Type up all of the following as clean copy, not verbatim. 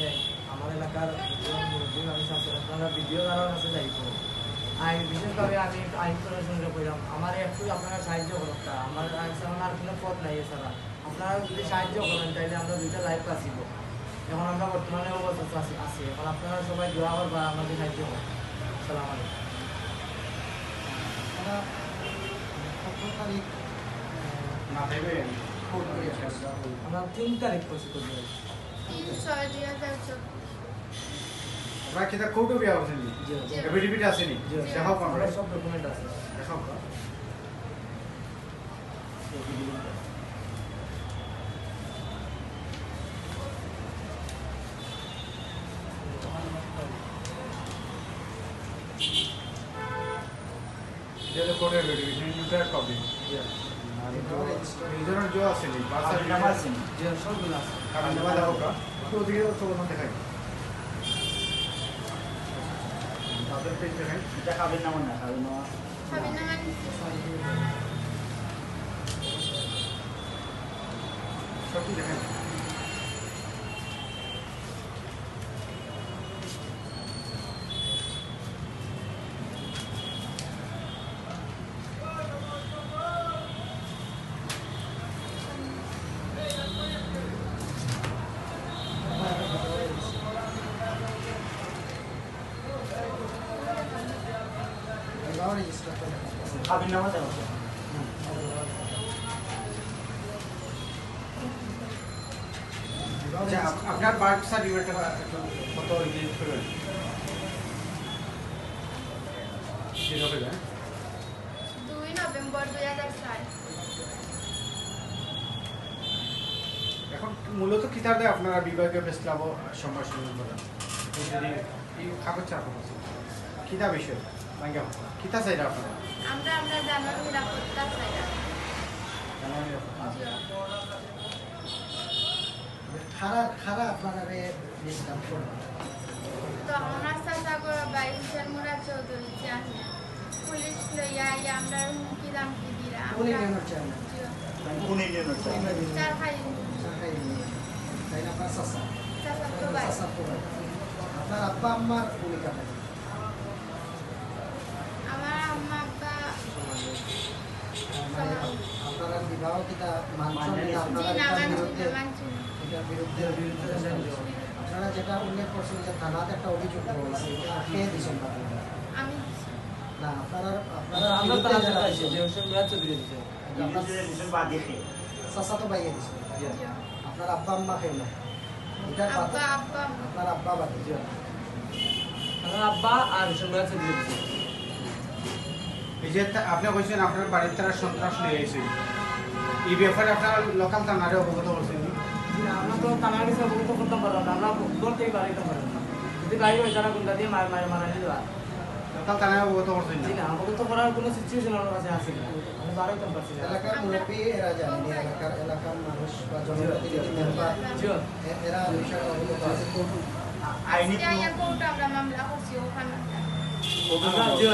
নাই আমার এলাকার মুরব্বী মানুষ আছে আপনারা ভিডিও কারোর কাছে যাইব আইন বিশেষভাবে আমি আইন সঙ্গে কইলাম আমার একটু আপনারা সাহায্য করুন আমার সেমন আর কোনো পথ নাই এছাড়া আপনারা যদি সাহায্য করেন তাইলে আমরা দুইটা লাইভ আসিব এখন আমরা বর্তমানে অবস্থা আছি এখন আপনারা সবাই দোয়া করবা আমাদের সাহায্য করুন আসসালামু আলাইকুম আমরা 3 তারিখ করছি করবো 3/6/2014 আপনারা কি তা কোর্টে বিয়া করছেন নি এফিডেভিট আছে নি দেখাও কোন সব ডকুমেন্ট আছে দেখাও ये कोर्ट एफिडेविट न्यूट्रल कॉपी রিজনের जो আছে নি বাসা নাম্বার আছে নি যে সবগুলো আছে কারণ নাম্বার দাও কা তো দিকে তো কোন দেখাই তাদের পেজ দেখাই এটা খাবেন না না খাবেন না খাবেন না মানে সব কি দেখাই খাবেন না মানে আচ্ছা আপনার বার্থ সার্টিফিকেটটা কত রিলিজ করবেন কি হবে না 2 নভেম্বর 2004 এখন মূলত কিতাব দেয় আপনারা বিভাগীয় প্রেস ক্লাব সম্ভাষণ করেন যদি এই কাগজ চাপ আছে কিতাব বিষয় মাইগা কিতাব চাই আপনারা আমরা জানার নিরাপত্তা চাই খারা আপনারা ডিসকাউন্ট করবেন তো আমার চাচা করে ভাই হুসেন মুরাদ চৌধুরী জানে পুলিশ লইয়া আমরা হুমকি দামকি দিরা কোন ইউনিয়নের চেয়ারম্যান কোন ইউনিয়নের চার ভাই তাই না আপনার চাচা চাচা তো ভাই চাচা তো ভাই। আপনার আব্বা আম্মার ভূমিকা নেই আমার আম্মা আব্বা আপনারা বিবাহ কিতা মানছেন না আপনারা জি না এটার মানছি বিরুদ্ধে না মানছি না। এটার বিরুদ্ধে আপনারা যেটা উল্লেখ করছেন যে থানাতে একটা অভিযোগ হয়েছে এটা কে দিয়েছেন আপনারা আমি না আপনারা আমরা বিরুদ্ধে তারা যারা চাইছি যে হোসেন মুরাদ চৌধুরী দিছে আপনার চাচা তো বাইয়ে দিয়েছেন আপনার আব্বা আম্মা কেউ না এটার আব্বা বাদে আব্বা আপনার আব্বা বাদে আমার আব্বা আর হোসেন মুরাদ চৌধুরী দিছে এই যে আপনি কইছেন আপনার বাড়ির তারা সন্ত্রাস নিয়ে এসেছে এই ব্যাপারে আপনার লোকাল থানারে অবগত করছেন আমরা তো থানার কাছে অবগত করতে পারলাম না আমরা বলতেই পারিতে পারলাম না যদি গাড়ি হয় তারা গুন্ডা দিয়ে মারা নিয়ে যাওয়া লোকাল থানায় অবগত করছেন জি না অবগত করার কোনো সিচুয়েশন আমার কাছে আসে না আমি বাড়াইতে পারছি না এলাকার মুরব্বী এরা জানেনি এলাকার মানুষ বা জনপ্রতিনিধি মেম্বার জি এরা বিষয়ে অবগত আছে আইনি কোর্টে আমরা মামলা করছি ওখানে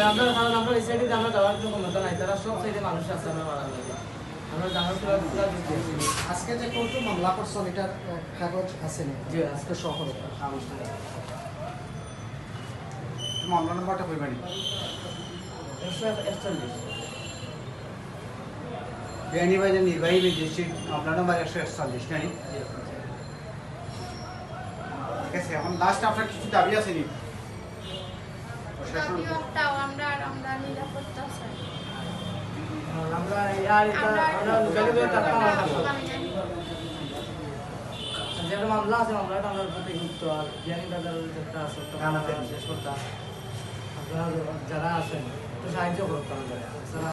আমরা কারণ আমরা এই সাইডে আমরা যাওয়ার কোনো ক্ষমতা নাই তারা সব সাইডে মানুষ আছে আমরা মারা লাগে আমরা জানার পুরো দিচ্ছি আজকে যে কোর্টে মামলা করছেন এটার কাগজ আছে না জি আজকে শহরে মামলা নাম্বারটা কইবেন 141 বিয়ানীবাজার নির্বাহী ম্যাজিস্ট্রেট মামলা নাম্বার 141 জানি ঠিক আছে এখন লাস্ট আপনার কিছু দাবি আছে নি দাবি একটাও আমরা নিরাপত্তা চাই আমরা আর এটা আমরা গাড়িতে টাকা যেটা মামলা আছে মামলাটা আমরা প্রতি গুরুত্ব আর জ্ঞানী বাজারের একটা সত্য শেষ করতাম আপনারা যারা আছেন একটু সাহায্য করতাম